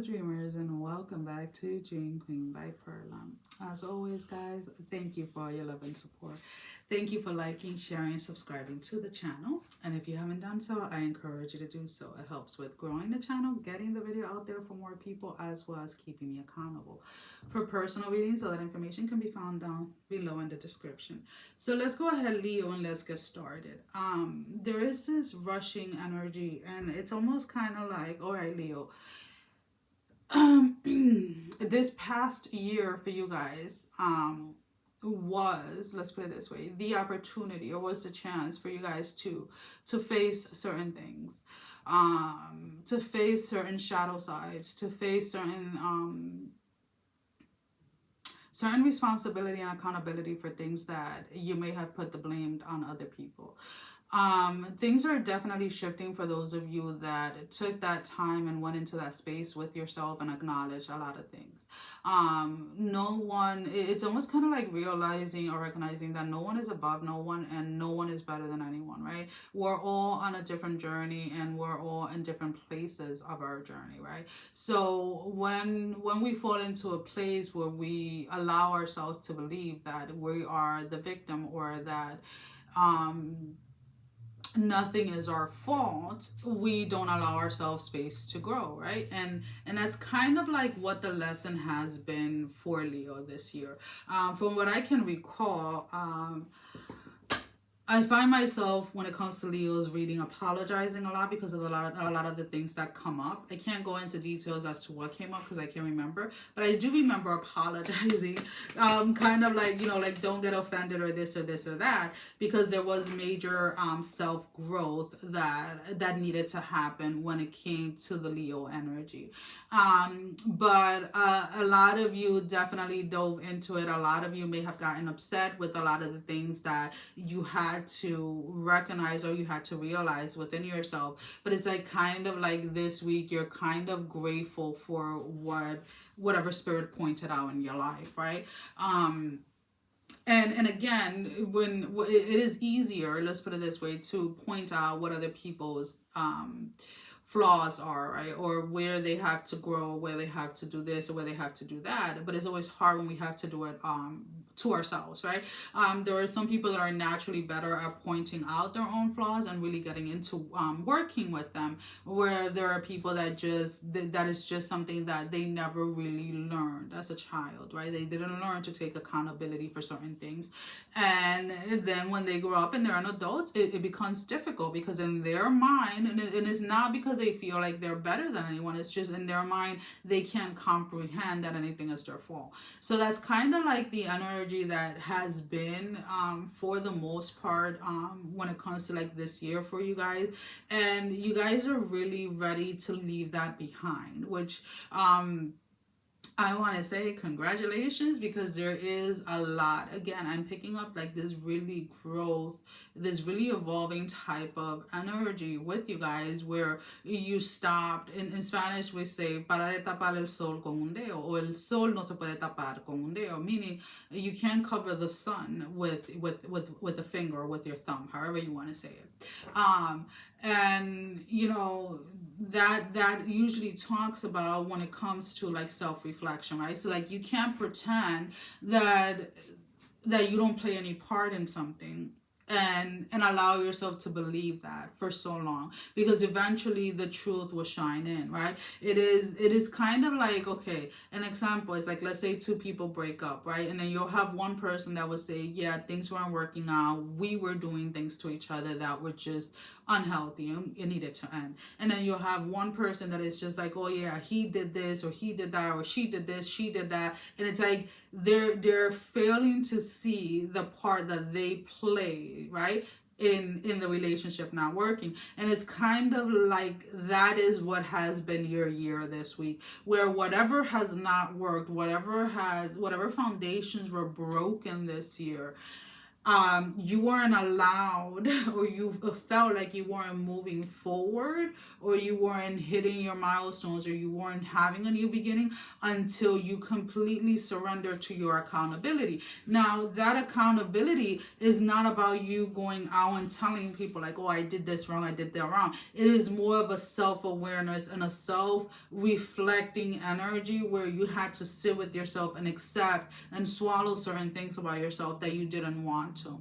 dreamers, and welcome back to Dream Queen by Perla. As always, guys, thank you for all your love and support. Thank you for liking, sharing, subscribing to the channel. And if you haven't done so, I encourage you to do so. It helps with growing the channel, getting the video out there for more people, as well as keeping me accountable. For personal readings, all that information can be found down below in the description. So let's go ahead, Leo, and let's get started. There is this rushing energy, and it's almost kind of like, all right, Leo, this past year for you guys was, let's put it this way, the opportunity or was the chance for you guys to face certain things, to face certain shadow sides, to face certain responsibility and accountability for things that you may have put the blame on other people. Things are definitely shifting for those of you that took that time and went into that space with yourself and acknowledged a lot of things. No one, it's almost kind of like realizing or recognizing that no one is above no one and no one is better than anyone, right? We're all on a different journey and we're all in different places of our journey, right? So when we fall into a place where we allow ourselves to believe that we are the victim or that nothing is our fault, we don't allow ourselves space to grow, right? And that's kind of like what the lesson has been for Leo this year. From what I can recall, I find myself, when it comes to Leo's reading, apologizing a lot because of a lot of the things that come up. I can't go into details as to what came up because I can't remember, but I do remember apologizing, kind of like, like, don't get offended or this or this or that, because there was major self growth that needed to happen when it came to the Leo energy. But a lot of you definitely dove into it. A lot of you may have gotten upset with a lot of the things that you had to recognize or you had to realize within yourself. But it's like kind of like this week you're kind of grateful for whatever spirit pointed out in your life, right? And again, when it is easier, let's put it this way, to point out what other people's flaws are, right? Or where they have to grow, where they have to do this or where they have to do that. But it's always hard when we have to do it to ourselves, right? There are some people that are naturally better at pointing out their own flaws and really getting into working with them, where there are people that is just something that they never really learned as a child, right? They didn't learn to take accountability for certain things. And then when they grow up and they're an adult, it becomes difficult because in their mind, and it's not because they feel like they're better than anyone, it's just in their mind, they can't comprehend that anything is their fault. So that's kind of like the energy that has been for the most part when it comes to like this year for you guys. And you guys are really ready to leave that behind, which I want to say congratulations, because there is a lot. Again, I'm picking up like this really growth, this really evolving type of energy with you guys, where you stopped. In Spanish, we say, para de tapar el sol con un dedo, or el sol no se puede tapar con un dedo, meaning you can't cover the sun with a finger or with your thumb, however you want to say it. And that usually talks about when it comes to like self-reflection, right? So like you can't pretend that you don't play any part in something and allow yourself to believe that for so long, because eventually the truth will shine in, right? It is kind of like, okay, an example is like, let's say two people break up, right? And then you'll have one person that will say, yeah, things weren't working out, we were doing things to each other that were just unhealthy and it needed to end. And then you'll have one person that is just like, oh yeah, he did this or he did that, or she did this, she did that. And it's like they're failing to see the part that they play, right, in the relationship not working. And it's kind of like that is what has been your year this week, where whatever has not worked, whatever foundations were broken this year, you weren't allowed, or you felt like you weren't moving forward, or you weren't hitting your milestones, or you weren't having a new beginning until you completely surrender to your accountability. Now, that accountability is not about you going out and telling people like, oh, I did this wrong, I did that wrong. It is more of a self-awareness and a self-reflecting energy where you had to sit with yourself and accept and swallow certain things about yourself that you didn't want to.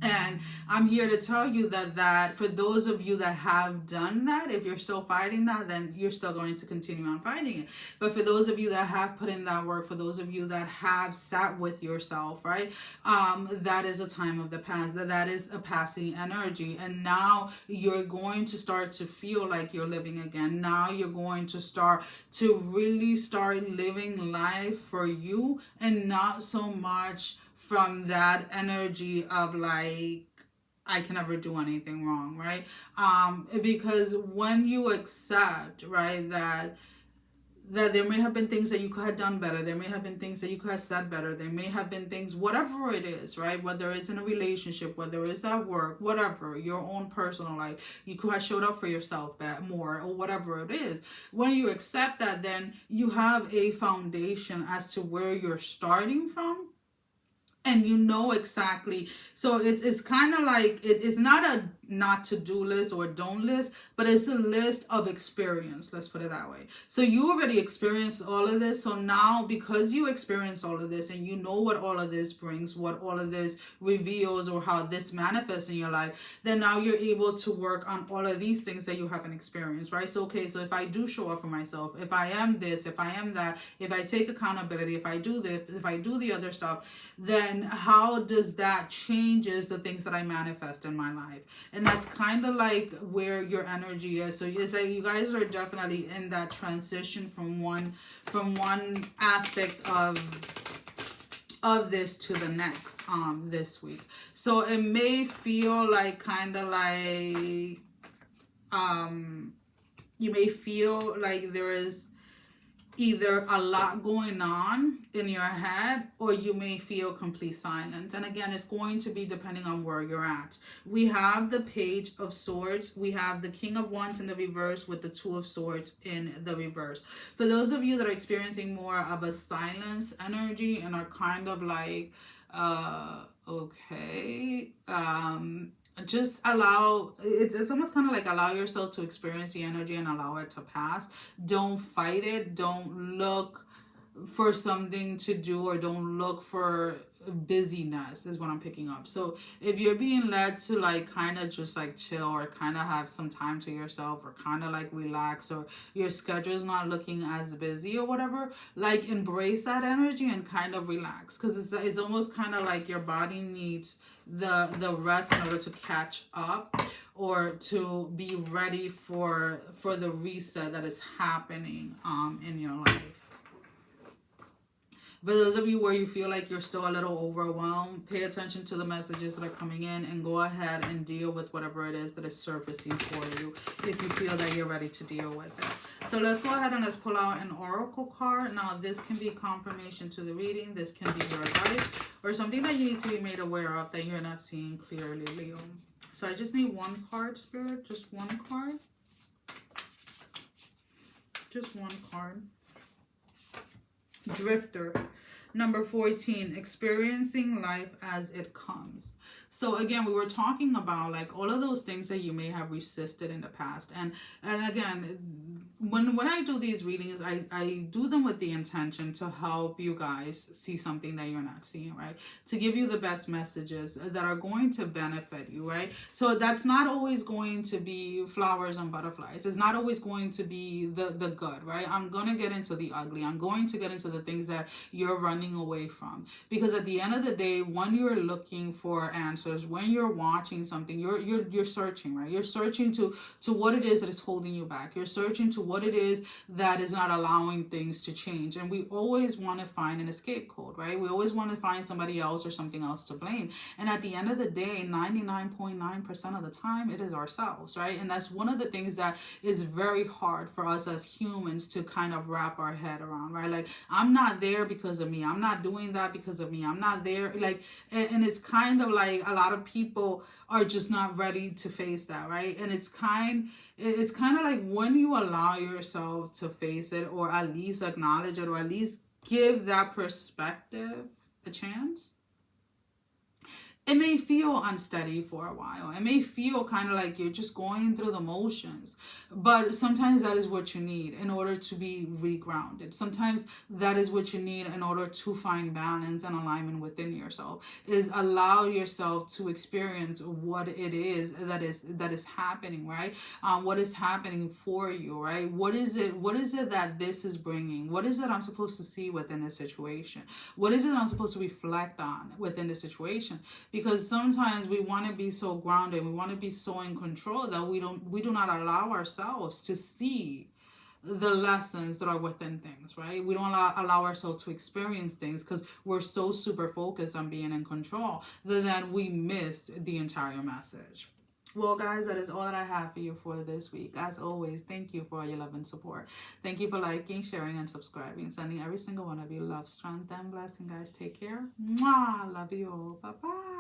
And I'm here to tell you that for those of you that have done that, if you're still fighting that, then you're still going to continue on fighting it. But for those of you that have put in that work, for those of you that have sat with yourself, right, that is a time of the past. That is a passing energy. And now you're going to start to feel like you're living again. Now you're going to start to really start living life for you, and not so much from that energy of like, I can never do anything wrong, right? Because when you accept, right, that there may have been things that you could have done better, there may have been things that you could have said better, there may have been things, whatever it is, right, whether it's in a relationship, whether it's at work, whatever, your own personal life, you could have showed up for yourself more, or whatever it is. When you accept that, then you have a foundation as to where you're starting from, and you know exactly. So it's kind of like it's not a not to do list or don't list, but it's a list of experience, let's put it that way. So you already experienced all of this, so now because you experienced all of this and you know what all of this brings, what all of this reveals, or how this manifests in your life, then now you're able to work on all of these things that you haven't experienced, right? So okay, so if I do show up for myself, if I am this, if I am that, if I take accountability, if I do this, if I do the other stuff, then how does that changes the things that I manifest in my life? And that's kind of like where your energy is. So it's like you guys are definitely in that transition from one aspect of this to the next this week. So it may feel like kind of like you may feel like there is either a lot going on in your head, or you may feel complete silence. And again, it's going to be depending on where you're at. We have the Page of Swords. We have the King of Wands in the reverse with the Two of Swords in the reverse. For those of you that are experiencing more of a silence energy and are kind of like, okay, just allow, it's almost kind of like allow yourself to experience the energy and allow it to pass. Don't fight it. Don't look for something to do, or don't look for busyness, is what I'm picking up. So if you're being led to like kind of just like chill, or kind of have some time to yourself, or kind of like relax, or your schedule's not looking as busy or whatever, like embrace that energy and kind of relax, because it's almost kind of like your body needs the rest in order to catch up, or to be ready for the reset that is happening in your life. For those of you where you feel like you're still a little overwhelmed, pay attention to the messages that are coming in, and go ahead and deal with whatever it is that is surfacing for you if you feel that you're ready to deal with it. So let's go ahead and let's pull out an oracle card. Now this can be confirmation to the reading. This can be your advice, or something that you need to be made aware of that you're not seeing clearly, Leo. So I just need one card, Spirit. Just one card. Just one card. Drifter. Number 14, experiencing life as it comes. So again, we were talking about like all of those things that you may have resisted in the past. And again, when I do these readings, I do them with the intention to help you guys see something that you're not seeing, right? To give you the best messages that are going to benefit you, right? So that's not always going to be flowers and butterflies. It's not always going to be the good, right? I'm going to get into the ugly. I'm going to get into the things that you're running away from. Because at the end of the day, when you're looking for answers, when you're watching something, you're searching, right? You're searching to what it is that is holding you back. You're searching to what it is that is not allowing things to change. And we always want to find an escape code, right? We always want to find somebody else or something else to blame. And at the end of the day, 99.9% of the time, it is ourselves, right? And that's one of the things that is very hard for us as humans to kind of wrap our head around, right? Like, I'm not there because of me. I'm I'm not doing that because of me. I'm not there. Like, and it's kind of like a lot of people are just not ready to face that, right? And it's kind of like when you allow yourself to face it, or at least acknowledge it, or at least give that perspective a chance, it may feel unsteady for a while. It may feel kind of like you're just going through the motions. But sometimes that is what you need in order to be regrounded. Sometimes that is what you need in order to find balance and alignment within yourself. Is allow yourself to experience what it is that is happening, right? What is happening for you, right? What is it that this is bringing? What is it I'm supposed to see within this situation? What is it I'm supposed to reflect on within the situation? Because sometimes we want to be so grounded, we want to be so in control that we do not allow ourselves to see the lessons that are within things, right? We don't allow ourselves to experience things because we're so super focused on being in control that then we missed the entire message. Well, guys, that is all that I have for you for this week. As always, thank you for your love and support. Thank you for liking, sharing, and subscribing. Sending every single one of you love, strength, and blessing, guys. Take care. Mwah! Love you all. Bye-bye.